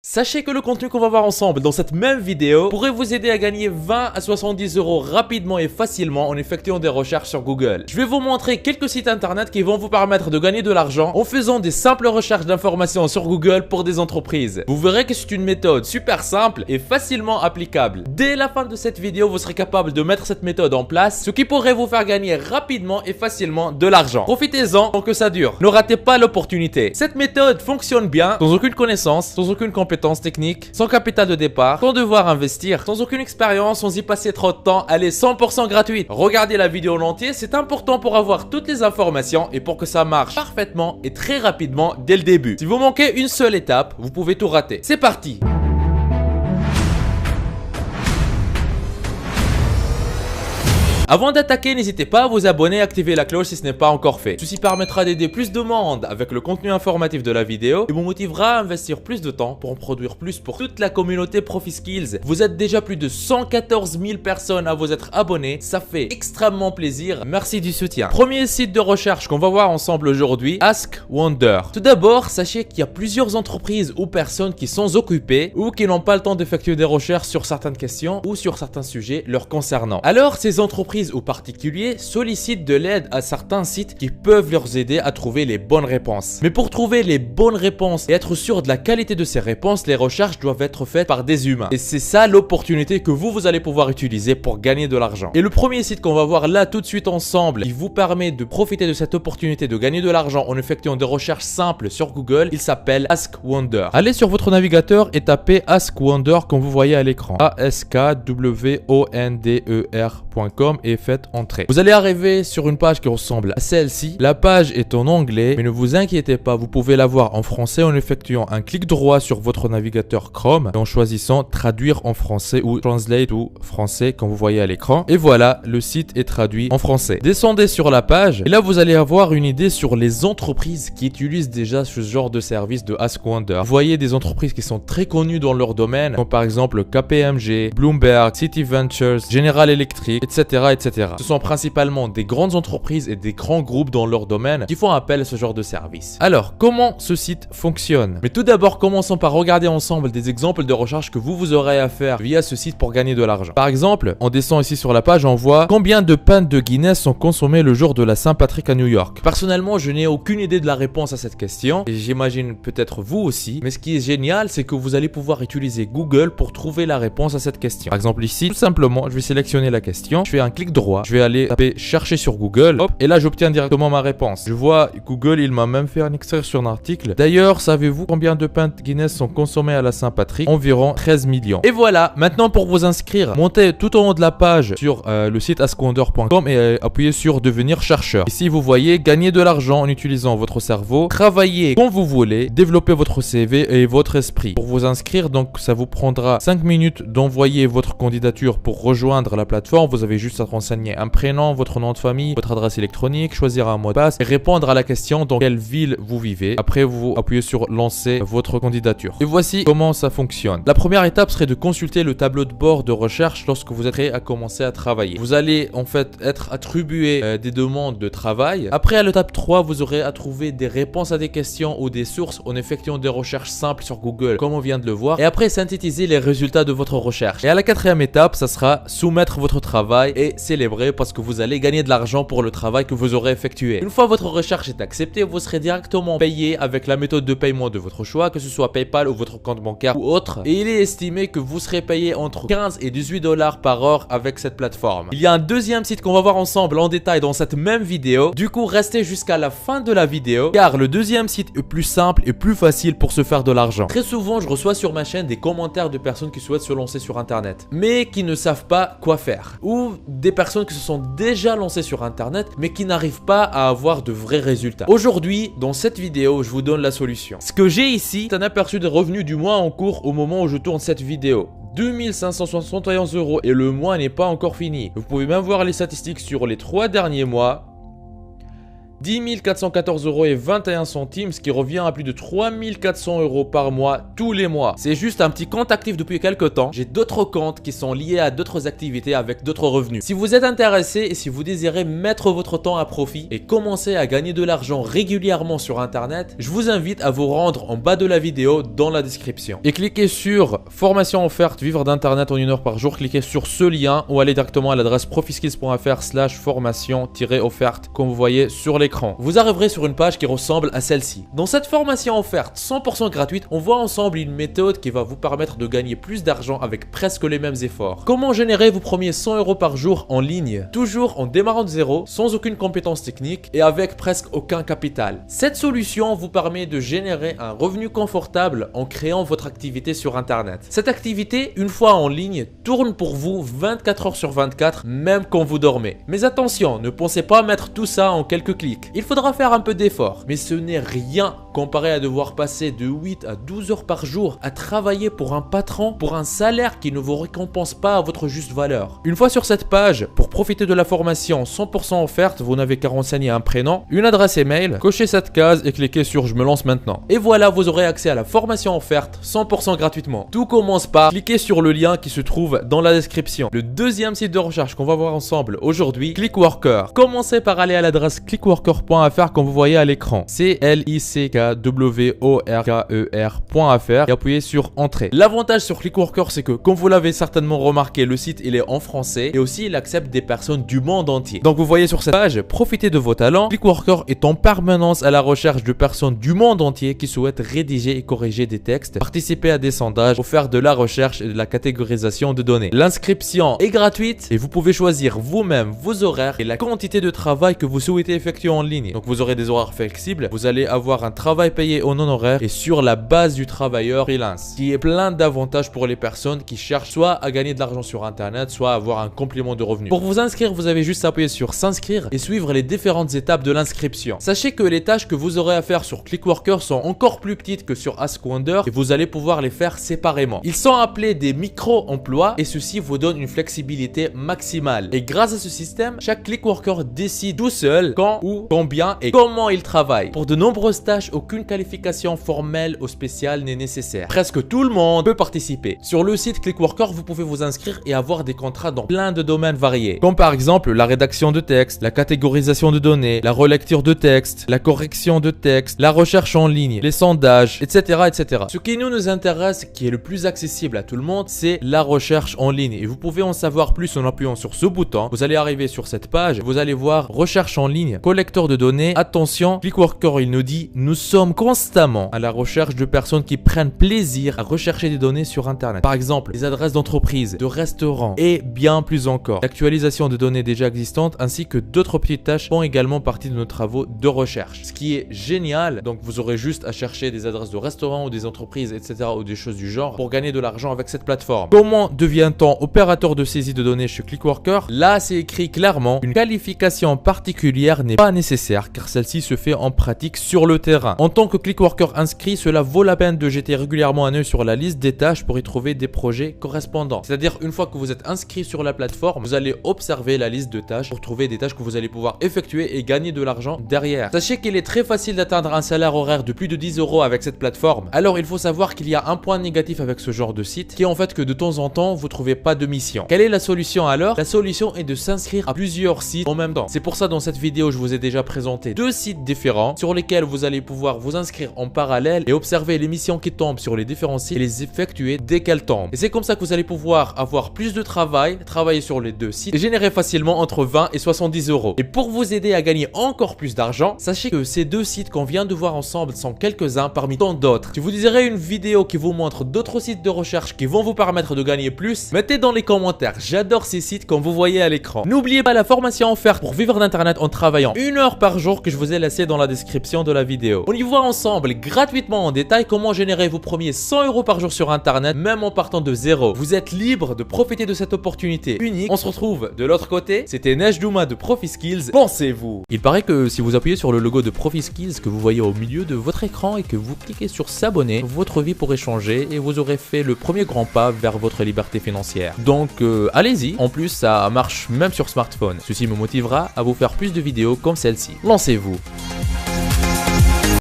Sachez que le contenu qu'on va voir ensemble dans cette même vidéo pourrait vous aider à gagner 20 à 70 € rapidement et facilement en effectuant des recherches sur Google. Je vais vous montrer quelques sites internet qui vont vous permettre de gagner de l'argent en faisant des simples recherches d'informations sur Google pour des entreprises. Vous verrez que c'est une méthode super simple et facilement applicable. Dès la fin de cette vidéo, vous serez capable de mettre cette méthode en place, ce qui pourrait vous faire gagner rapidement et facilement de l'argent. Profitez-en tant que ça dure. Ne ratez pas l'opportunité. Cette méthode fonctionne bien sans aucune connaissance, sans aucune compétence technique, sans capital de départ, sans devoir investir, sans aucune expérience, sans y passer trop de temps. Elle est 100% gratuite. Regardez la vidéo en entier, c'est important pour avoir toutes les informations et pour que ça marche parfaitement et très rapidement dès le début. Si vous manquez une seule étape, vous pouvez tout rater. C'est parti! Avant d'attaquer, n'hésitez pas à vous abonner et activer la cloche si ce n'est pas encore fait. Ceci permettra d'aider plus de monde avec le contenu informatif de la vidéo et vous motivera à investir plus de temps pour en produire plus pour toute la communauté ProfiSkills. Vous êtes déjà plus de 114 000 personnes à vous être abonnés, ça fait extrêmement plaisir. Merci du soutien. Premier site de recherche qu'on va voir ensemble aujourd'hui, Ask Wonder. Tout d'abord, sachez qu'il y a plusieurs entreprises ou personnes qui sont occupées ou qui n'ont pas le temps d'effectuer des recherches sur certaines questions ou sur certains sujets leur concernant. Alors, ces entreprises ou particuliers sollicitent de l'aide à certains sites qui peuvent leur aider à trouver les bonnes réponses. Mais pour trouver les bonnes réponses et être sûr de la qualité de ces réponses, les recherches doivent être faites par des humains. Et c'est ça l'opportunité que vous allez pouvoir utiliser pour gagner de l'argent. Et le premier site qu'on va voir là tout de suite ensemble, qui vous permet de profiter de cette opportunité de gagner de l'argent en effectuant des recherches simples sur Google, il s'appelle Ask Wonder. Allez sur votre navigateur et tapez Ask Wonder comme vous voyez à l'écran. ASKWONDER.com et faites entrer. Vous allez arriver sur une page qui ressemble à celle-ci. La page est en anglais, mais ne vous inquiétez pas, vous pouvez la voir en français en effectuant un clic droit sur votre navigateur Chrome et en choisissant traduire en français ou translate ou français comme vous voyez à l'écran. Et voilà, le site est traduit en français. Descendez sur la page et là vous allez avoir une idée sur les entreprises qui utilisent déjà ce genre de service de Ask Wonder. Vous voyez des entreprises qui sont très connues dans leur domaine, comme par exemple KPMG, Bloomberg, City Ventures, General Electric, etc. Ce sont principalement des grandes entreprises et des grands groupes dans leur domaine qui font appel à ce genre de service. Alors, comment ce site fonctionne? Mais tout d'abord, commençons par regarder ensemble des exemples de recherches que vous aurez à faire via ce site pour gagner de l'argent. Par exemple, on descend ici sur la page, on voit combien de pintes de Guinness sont consommées le jour de la Saint-Patrick à New York. Personnellement, je n'ai aucune idée de la réponse à cette question et j'imagine peut-être vous aussi. Mais ce qui est génial, c'est que vous allez pouvoir utiliser Google pour trouver la réponse à cette question. Par exemple ici, tout simplement, je vais sélectionner la question, je fais un clic droit, je vais aller taper chercher sur Google, hop, et là j'obtiens directement ma réponse. Je vois Google, il m'a même fait un extrait sur un article. D'ailleurs, savez-vous combien de pintes Guinness sont consommées à la Saint-Patrick? Environ 13 millions. Et voilà, maintenant pour vous inscrire, montez tout en haut de la page sur le site askwonder.com et appuyez sur devenir chercheur. Ici vous voyez gagner de l'argent en utilisant votre cerveau, travailler quand vous voulez, développer votre CV et votre esprit. Pour vous inscrire, donc ça vous prendra 5 minutes d'envoyer votre candidature pour rejoindre la plateforme. Vous avez juste à renseigner un prénom, votre nom de famille, votre adresse électronique, choisir un mot de passe et répondre à la question dans quelle ville vous vivez. Après, vous appuyez sur lancer votre candidature. Et voici comment ça fonctionne. La première étape serait de consulter le tableau de bord de recherche lorsque vous êtes prêt à commencer à travailler. Vous allez en fait être attribué des demandes de travail. Après, à l'étape 3, vous aurez à trouver des réponses à des questions ou des sources en effectuant des recherches simples sur Google, comme on vient de le voir. Et après, synthétiser les résultats de votre recherche. Et à la quatrième étape, ça sera soumettre votre travail et célébrer parce que vous allez gagner de l'argent pour le travail que vous aurez effectué. Une fois votre recherche est acceptée, vous serez directement payé avec la méthode de paiement de votre choix, que ce soit PayPal ou votre compte bancaire ou autre. Et il est estimé que vous serez payé entre 15 et 18 $ par heure avec cette plateforme. Il y a un deuxième site qu'on va voir ensemble en détail dans cette même vidéo. Du coup, restez jusqu'à la fin de la vidéo car le deuxième site est plus simple et plus facile pour se faire de l'argent. Très souvent, je reçois sur ma chaîne des commentaires de personnes qui souhaitent se lancer sur Internet, mais qui ne savent pas quoi faire. Ou des personnes qui se sont déjà lancées sur Internet, mais qui n'arrivent pas à avoir de vrais résultats. Aujourd'hui, dans cette vidéo, je vous donne la solution. Ce que j'ai ici, c'est un aperçu des revenus du mois en cours au moment où je tourne cette vidéo. 2571 € et le mois n'est pas encore fini. Vous pouvez même voir les statistiques sur les 3 derniers mois. 10 414,21 €, ce qui revient à plus de 3 400 € par mois, tous les mois. C'est juste un petit compte actif depuis quelques temps. J'ai d'autres comptes qui sont liés à d'autres activités avec d'autres revenus. Si vous êtes intéressé et si vous désirez mettre votre temps à profit et commencer à gagner de l'argent régulièrement sur internet, je vous invite à vous rendre en bas de la vidéo dans la description. Et cliquez sur formation offerte vivre d'internet en 1 heure par jour. Cliquez sur ce lien ou allez directement à l'adresse profiskills.fr/formation-offerte comme vous voyez sur l'écran. Vous arriverez sur une page qui ressemble à celle-ci. Dans cette formation offerte 100% gratuite, on voit ensemble une méthode qui va vous permettre de gagner plus d'argent avec presque les mêmes efforts. Comment générer vos premiers 100 € par jour en ligne, toujours en démarrant de zéro, sans aucune compétence technique et avec presque aucun capital. Cette solution vous permet de générer un revenu confortable en créant votre activité sur internet. Cette activité, une fois en ligne, tourne pour vous 24 heures sur 24, même quand vous dormez. Mais attention, ne pensez pas mettre tout ça en quelques clics. Il faudra faire un peu d'effort, mais ce n'est rien comparé à devoir passer de 8 à 12 heures par jour à travailler pour un patron pour un salaire qui ne vous récompense pas à votre juste valeur. Une fois sur cette page, pour profiter de la formation 100% offerte, vous n'avez qu'à renseigner un prénom, une adresse email, cochez cette case et cliquez sur je me lance maintenant. Et voilà, vous aurez accès à la formation offerte 100% gratuitement. Tout commence par cliquer sur le lien qui se trouve dans la description. Le deuxième site de recherche qu'on va voir ensemble aujourd'hui, Clickworker. Commencez par aller à l'adresse clickworker.fr comme vous voyez à l'écran. CLICKWORKER.fr et appuyez sur entrée. L'avantage sur Clickworker, c'est que comme vous l'avez certainement remarqué, le site il est en français et aussi il accepte des personnes du monde entier. Donc vous voyez sur cette page, profitez de vos talents. Clickworker est en permanence à la recherche de personnes du monde entier qui souhaitent rédiger et corriger des textes, participer à des sondages ou faire de la recherche et de la catégorisation de données. L'inscription est gratuite et vous pouvez choisir vous-même vos horaires et la quantité de travail que vous souhaitez effectuer en ligne. Donc vous aurez des horaires flexibles, vous allez avoir un travail payé au non-horaire et sur la base du travailleur freelance, qui est plein d'avantages pour les personnes qui cherchent soit à gagner de l'argent sur internet, soit à avoir un complément de revenus. Pour vous inscrire, vous avez juste à appuyer sur s'inscrire et suivre les différentes étapes de l'inscription. Sachez que les tâches que vous aurez à faire sur Clickworker sont encore plus petites que sur Ask Wonder et vous allez pouvoir les faire séparément. Ils sont appelés des micro-emplois et ceci vous donne une flexibilité maximale. Et grâce à ce système, chaque Clickworker décide tout seul quand, où, combien et comment il travaille. Pour de nombreuses tâches, aucune qualification formelle ou spéciale n'est nécessaire. Presque tout le monde peut participer. Sur le site Clickworker, vous pouvez vous inscrire et avoir des contrats dans plein de domaines variés. Comme par exemple la rédaction de texte, la catégorisation de données, la relecture de texte, la correction de texte, la recherche en ligne, les sondages, etc. etc. Ce qui nous intéresse, qui est le plus accessible à tout le monde, c'est la recherche en ligne. Et vous pouvez en savoir plus en appuyant sur ce bouton. Vous allez arriver sur cette page, vous allez voir recherche en ligne, collecteur de données. Attention, Clickworker il nous dit nous sommes constamment à la recherche de personnes qui prennent plaisir à rechercher des données sur internet. Par exemple, les adresses d'entreprises, de restaurants et bien plus encore. L'actualisation de données déjà existantes ainsi que d'autres petites tâches font également partie de nos travaux de recherche. Ce qui est génial, donc vous aurez juste à chercher des adresses de restaurants ou des entreprises, etc. ou des choses du genre pour gagner de l'argent avec cette plateforme. Comment devient-on opérateur de saisie de données chez Clickworker? Là, c'est écrit clairement, une qualification particulière n'est pas nécessaire car celle-ci se fait en pratique sur le terrain. En tant que Clickworker inscrit, cela vaut la peine de jeter régulièrement un œil sur la liste des tâches pour y trouver des projets correspondants. C'est-à-dire, une fois que vous êtes inscrit sur la plateforme, vous allez observer la liste de tâches pour trouver des tâches que vous allez pouvoir effectuer et gagner de l'argent derrière. Sachez qu'il est très facile d'atteindre un salaire horaire de plus de 10 € avec cette plateforme. Alors, il faut savoir qu'il y a un point négatif avec ce genre de site qui est en fait que de temps en temps, vous trouvez pas de mission. Quelle est la solution alors? La solution est de s'inscrire à plusieurs sites en même temps. C'est pour ça dans cette vidéo, je vous ai déjà présenté deux sites différents sur lesquels vous allez pouvoir vous inscrire en parallèle et observer les missions qui tombent sur les différents sites et les effectuer dès qu'elles tombent. Et c'est comme ça que vous allez pouvoir avoir plus de travail, travailler sur les deux sites et générer facilement entre 20 et 70 €. Et pour vous aider à gagner encore plus d'argent, sachez que ces deux sites qu'on vient de voir ensemble sont quelques-uns parmi tant d'autres. Si vous désirez une vidéo qui vous montre d'autres sites de recherche qui vont vous permettre de gagner plus, mettez dans les commentaires. J'adore ces sites comme vous voyez à l'écran. N'oubliez pas la formation offerte pour vivre d'internet en travaillant 1 heure par jour que je vous ai laissé dans la description de la vidéo. On y voit ensemble gratuitement en détail comment générer vos premiers 100 € par jour sur internet, même en partant de zéro. Vous êtes libre de profiter de cette opportunité unique. On se retrouve de l'autre côté. C'était Nejdouma de Profiskills. Pensez-vous. Il paraît que si vous appuyez sur le logo de Profiskills que vous voyez au milieu de votre écran et que vous cliquez sur s'abonner, votre vie pourrait changer et vous aurez fait le premier grand pas vers votre liberté financière. Donc allez-y. En plus, ça marche même sur smartphone. Ceci me motivera à vous faire plus de vidéos comme celle celle-ci. Lancez-vous.